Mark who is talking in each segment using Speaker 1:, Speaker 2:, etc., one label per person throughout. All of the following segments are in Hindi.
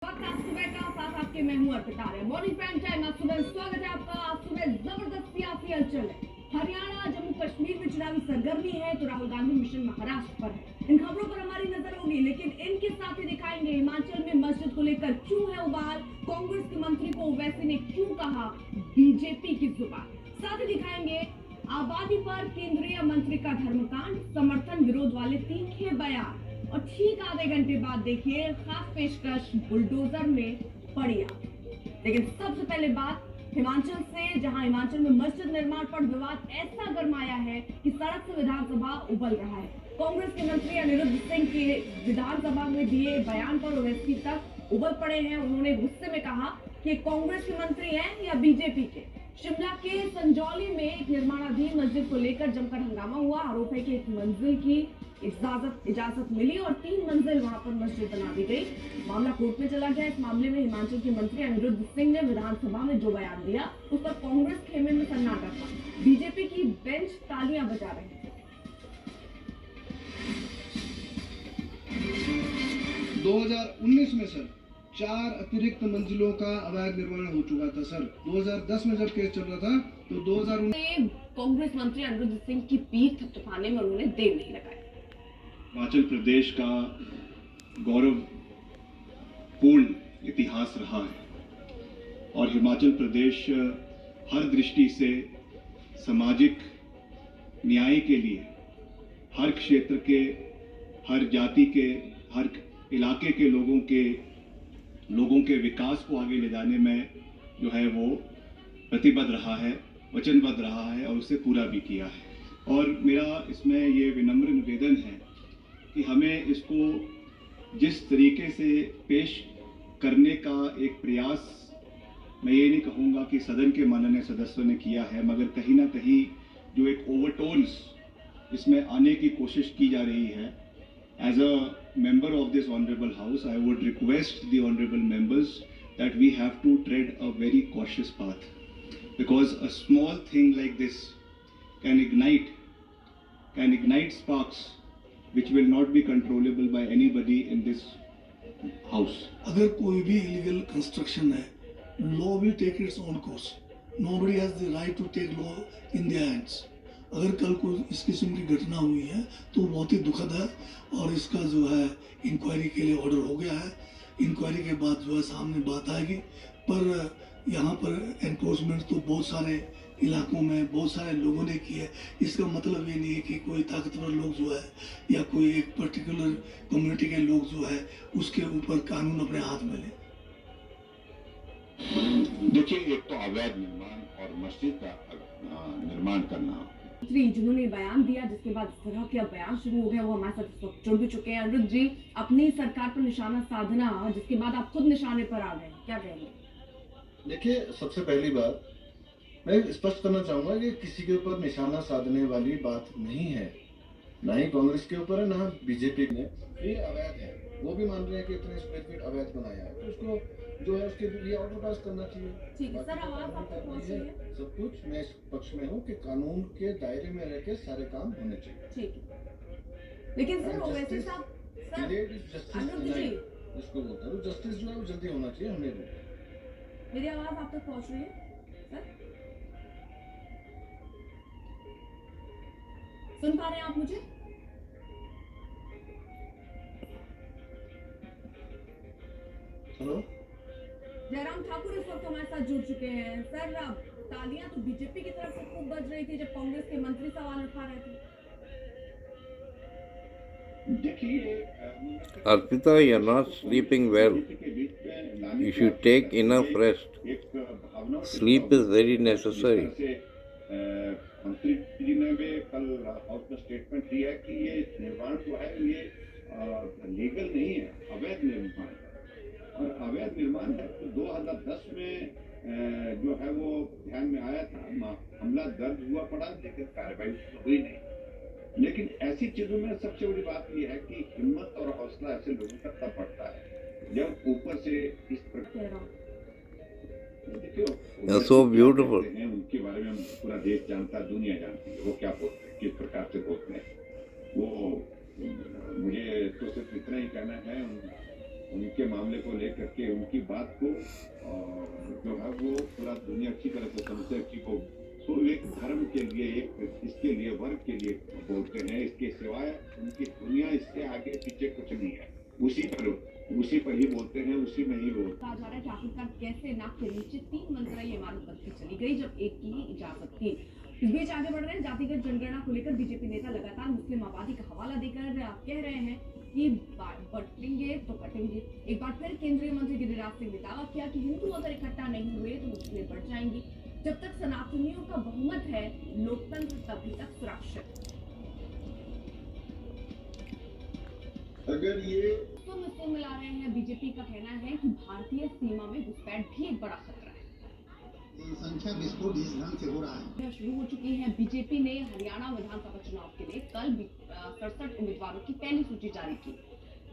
Speaker 1: वक्त आज सुबह का साथ आपके मैं हूं अर्पिता आर्य। मॉर्निंग प्राइम टाइम आज सुबह स्वागत है आपका। आज सुबह जबरदस्त सियासी हलचल है। हरियाणा जम्मू कश्मीर में चुनावी सरगर्मी है तो राहुल गांधी मिशन महाराष्ट्र पर है। इन खबरों पर हमारी नजर होगी, लेकिन इनके साथ ही दिखाएंगे हिमाचल में मस्जिद को लेकर क्यों है उबाल, कांग्रेस के मंत्री को ओवैसी ने क्यों कहा बीजेपी की जुबान। साथ ही दिखाएंगे आबादी पर केंद्रीय मंत्री का धर्मकांड, समर्थन विरोध वाले तीखे बयान और ठीक आधे घंटे बाद देखिए खास पेशकश बुलडोजर में पड़ी आग। लेकिन सबसे पहले बात हिमाचल से, जहां हिमाचल में मस्जिद निर्माण पर विवाद ऐसा गरमाया है कि सड़क से विधानसभा उबल रहा है। कांग्रेस के मंत्री अनिरुद्ध सिंह के विधानसभा में दिए बयान पर ओवैसी तक उबल पड़े हैं। उन्होंने गुस्से में कहा कि कांग्रेस के मंत्री हैं या बीजेपी के। शिमला के संजौली में एक निर्माणाधीन मस्जिद को लेकर जमकर हंगामा हुआ। आरोप है कि एक मंजिल की इजाजत मिली और 3 मंजिल वहां पर मस्जिद बना दी गई। मामला कोर्ट में चला गया। इस मामले में हिमाचल के मंत्री अनिरुद्ध सिंह ने विधानसभा में जो बयान दिया उस पर कांग्रेस खेमे में सन्नाटा था। बीजेपी की बेंच तालियां बजा रही थी।
Speaker 2: 2019 में सर 4 अतिरिक्त मंजिलों का अवैध निर्माण हो चुका था सर। 2010 में जब केस चल रहा था तो 2019
Speaker 1: कांग्रेस मंत्री अनिरुद्ध सिंह की पीठ थपथपाने में उन्होंने देर नहीं लगाई।
Speaker 3: हिमाचल प्रदेश का गौरवपूर्ण इतिहास रहा है और हिमाचल प्रदेश हर दृष्टि से सामाजिक न्याय के लिए हर क्षेत्र के, हर जाति के, हर इलाके के लोगों के विकास को आगे ले जाने में जो है वो प्रतिबद्ध रहा है, वचनबद्ध रहा है और उसे पूरा भी किया है। और मेरा इसमें ये विनम्र निवेदन है कि हमें इसको जिस तरीके से पेश करने का एक प्रयास, मैं ये नहीं कहूँगा कि सदन के माननीय सदस्यों ने किया है, मगर कहीं ना कहीं जो एक ओवरटोन्स इसमें आने की कोशिश की जा रही है। As a member of this honorable house, I would request the honorable members that we have to tread a very cautious path, because a small thing like this can ignite sparks which will not be controllable by anybody in this house.
Speaker 4: अगर कोई भी illegal construction है, law will take its own course. Nobody has the right to take law in their hands. अगर कल को इस किस्म की घटना हुई है तो बहुत ही दुखद है और इसका जो है इंक्वायरी के लिए ऑर्डर हो गया है। इंक्वायरी के बाद जो है सामने बात आएगी, पर यहाँ पर एनफोर्समेंट तो बहुत सारे इलाकों में बहुत सारे लोगों ने की है। इसका मतलब ये नहीं है कि कोई ताकतवर लोग जो है या कोई एक पर्टिकुलर कम्युनिटी के लोग जो है उसके ऊपर कानून अपने हाथ में लें।
Speaker 5: देखिए, एक तो अवैध निर्माण और मस्जिद का निर्माण करना,
Speaker 1: जिन्होंने बयान दिया जिसके बाद इस तरह के बयान शुरू हो गए, वो हमारे साथ जुड़ भी चुके हैं। अनिरुद्ध जी, अपनी सरकार पर निशाना साधना जिसके बाद आप खुद निशाने पर आ गए, क्या कहेंगे?
Speaker 6: देखिए, सबसे पहली बात मैं स्पष्ट करना चाहूंगा कि किसी के ऊपर निशाना साधने वाली बात नहीं है, ना ही कांग्रेस के ऊपर है, ना बीजेपी ने। ये अवैध है, वो भी मान रहे हैं कि इतने स्क्वायर फीट अवैध बनाया है, तो उसको जो है उसके लिए ऑर्डर पास करना चाहिए।
Speaker 1: ठीक है सर, आवाज आप तक पहुंच रही है?
Speaker 6: सब कुछ मैं इस पक्ष में हूँ कि कानून के दायरे में रह के सारे काम होने चाहिए।
Speaker 1: ठीक है, लेकिन सर ओवैसी साहब, अनिरुद्ध जी,
Speaker 6: जिसको बोलता हूँ जस्टिस जो है वो जल्दी होना चाहिए। हमें
Speaker 1: मेरी आवाज आप तक पहुंच रही है सर? सुन पा रहे हैं आप मुझे?
Speaker 6: हेलो,
Speaker 1: जयराम ठाकुर इस वक्त हमारे साथ जुड़ चुके हैं। सर, तालियां तो बीजेपी की तरफ से खूब बज रही थी जब कांग्रेस के मंत्री सवाल उठा रहे थे।
Speaker 7: Arpita, you're not sleeping well. You should take enough rest. Sleep is very necessary.
Speaker 5: मंत्री जी ने भी कल हाउस में स्टेटमेंट दिया कि ये निर्माण जो है ये लीगल नहीं है, अवैध निर्माण है। और अवैध निर्माण है तो 2010 में जो है वो ध्यान में आया था, हमला दर्ज हुआ पड़ा, लेकिन कार्रवाई हुई नहीं। लेकिन ऐसी चीजों में सबसे बड़ी बात यह है कि हिम्मत और हौसला ऐसे लोगों का तब बढ़ता है जब ऊपर से इस प्रकार
Speaker 7: You're so beautiful.
Speaker 5: उनके बारे में पूरा देश जानता है, दुनिया जानती है वो क्या बोलते हैं, किस प्रकार से बोलते हैं। वो मुझे तो सिर्फ इतना ही कहना है उनके मामले को लेकर के उनकी बात को जो है वो पूरा दुनिया अच्छी तरह से समझे कि वो तो एक धर्म के लिए, एक इसके लिए, वर्ग के लिए बोलते हैं। इसके सिवाय उनकी दुनिया इससे आगे पीछे कुछ नहीं है। उसी पर ही बोलते हैं, उसी में ही वो
Speaker 1: कहा जा रहा है कि आखिरकार कैसे नाक के नीचे 3 मंत्रालय इमारत बनती चली गई जब एक की ही इजाजत थी। इस बीच आगे बढ़ रहे हैं जातिगत जनगणना को लेकर बीजेपी नेता लगातार मुस्लिम आबादी का हवाला देकर कह रहे हैं कि बटेंगे तो कटेंगे। एक बार फिर केंद्रीय मंत्री गिरिराज सिंह ने दावा किया कि हिंदू अगर इकट्ठा नहीं हुए तो मुश्किलें बढ़ जाएंगी। जब तक सनातनियों का बहुमत है, लोकतंत्र तभी तक सुरक्षित।
Speaker 5: अगर ये
Speaker 1: तो मिसो मिला रहे हैं। बीजेपी का कहना है कि भारतीय सीमा में घुसपैठ भी एक बड़ा खतरा है।
Speaker 8: संख्या विस्फोट इस ढंग से हो रहा है।
Speaker 1: शुरू हो चुकी है। बीजेपी ने हरियाणा विधानसभा चुनाव के लिए कल 67 उम्मीदवारों की पहली सूची जारी की।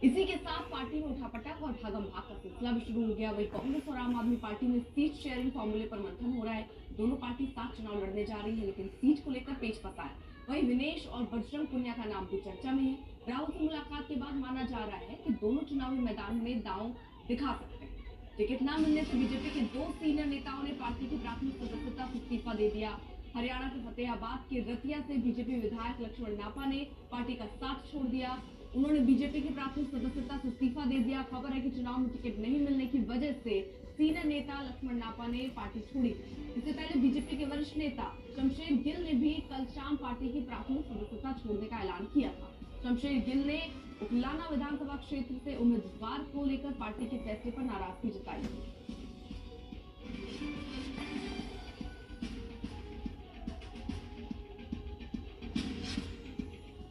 Speaker 1: इसी के साथ पार्टी में उठापटक और भागम भाग का सिलसिला भी शुरू हो गया। वही कांग्रेस और आम आदमी पार्टी में सीट शेयरिंग फॉर्मूले पर मंथन हो रहा है। दोनों पार्टी साथ चुनाव लड़ने जा रही है, लेकिन सीट को लेकर पेच फंसा है। वही विनेश और बजरंग पुनिया का नाम भी चर्चा में है। राहुल से मुलाकात के बाद माना जा रहा है कि दोनों चुनावी मैदान में दांव दिखा सकते हैं। टिकट न मिलने से बीजेपी के 2 सीनियर नेताओं ने पार्टी की प्राथमिक सदस्यता से इस्तीफा दे दिया। हरियाणा के फतेहाबाद के रतिया से बीजेपी विधायक लक्ष्मण नापा ने पार्टी का साथ छोड़ दिया। उन्होंने बीजेपी की प्राथमिक सदस्यता से इस्तीफा दे दिया। खबर है कि चुनाव में टिकट नहीं मिलने की वजह से सीनियर नेता लक्ष्मण नापा ने पार्टी छोड़ी। इससे पहले बीजेपी के वरिष्ठ नेता शमशेर गिल ने भी कल शाम पार्टी की प्राथमिक सदस्यता छोड़ने का ऐलान किया था। शमशेर गिल ने उकलाना विधानसभा क्षेत्र से उम्मीदवार को लेकर पार्टी के फैसले पर नाराजगी जताई।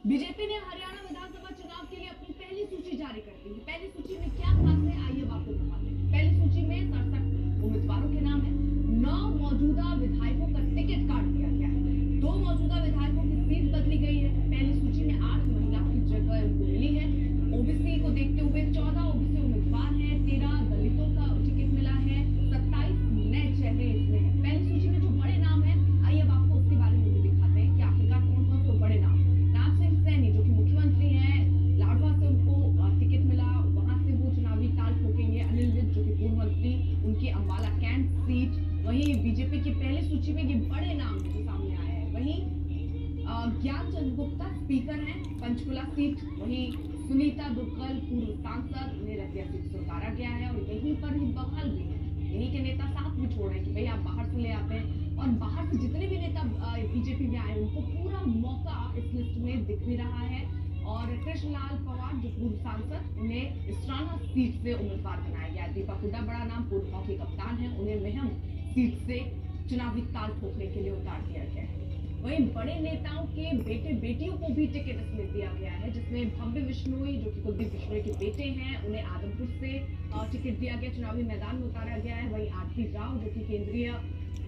Speaker 1: बीजेपी ने हरियाणा विधानसभा चुनाव के लिए अपनी पहली सूची जारी कर दी है। पहली सूची में क्या खास है, आइए अब आपको बताते हैं। पहली सूची में 67 उम्मीदवारों के नाम है। 9 मौजूदा विधायकों का टिकट काट दिया गया है। 2 मौजूदा विधायकों की सीट बदली गई है। पहली सूची में 8 महिला की जगह उनको मिली है। ओबीसी को देखते हुए 14 ओबीसी उम्मीदवार हैं। 13 दलितों का टिकट मिला है। 27 नए चेहरे इसमें है। पहली सूची में जो बड़े नाम है, आइए अब आपको उसके बारे में भी दिखाते हैं कि आखिरकार कौन कौन से बड़े नाम। सैनी जो कि मुख्यमंत्री हैं, लाडवा से उनको टिकट मिला, वहां से वो चुनावी ताल ठोकेंगे। अनिल विज जो कि पूर्व मंत्री, उनकी अंबाला कैंट सीट। वहीं बीजेपी की पहली सूची में ये बड़े नाम जो सामने आए हैं। वहीं ज्ञानचंद गुप्ता स्पीकर हैं, पंचकुला सीट। वहीं सुनीता दुग्गल पूर्व सांसद, उन्हें रतिया सीट से उतारा गया है और यहीं पर ही बहाल भी है। यहीं के नेता साथ भी छोड़ रहे हैं कि भाई आप बाहर से ले आते हैं, और बाहर से जितने भी नेता बीजेपी में आए उनको पूरा मौका इस लिस्ट में दिख भी रहा है। और कृष्णलाल पवार जो पूर्व सांसद, उन्हें इस्राना सीट से उम्मीदवार बनाया गया। दीपक हुड्डा बड़ा नाम, पूर्व हॉकी कप्तान है, उन्हें मेहम सीट से चुनावी ताल ठोकने के लिए उतार दिया गया है। वहीं बड़े नेताओं के बेटे बेटियों को भी टिकट इसमें दिया गया है, जिसमें भव्य बिश्नोई जो कि कुलदीप बिश्नोई के बेटे हैं, उन्हें आदमपुर से टिकट दिया गया, चुनावी मैदान में उतारा गया है। वहीं आरती राव जो कि केंद्रीय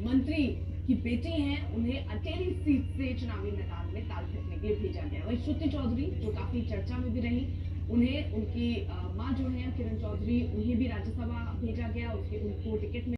Speaker 1: मंत्री की बेटी हैं, उन्हें अटेली सीट से चुनावी मैदान में ताल ठोकने के लिए भेजा गया। वहीं श्रुति चौधरी जो काफी चर्चा में भी रही, उन्हें उनकी मां जो है किरण चौधरी, उन्हें भी राज्यसभा भेजा गया। उनको टिकट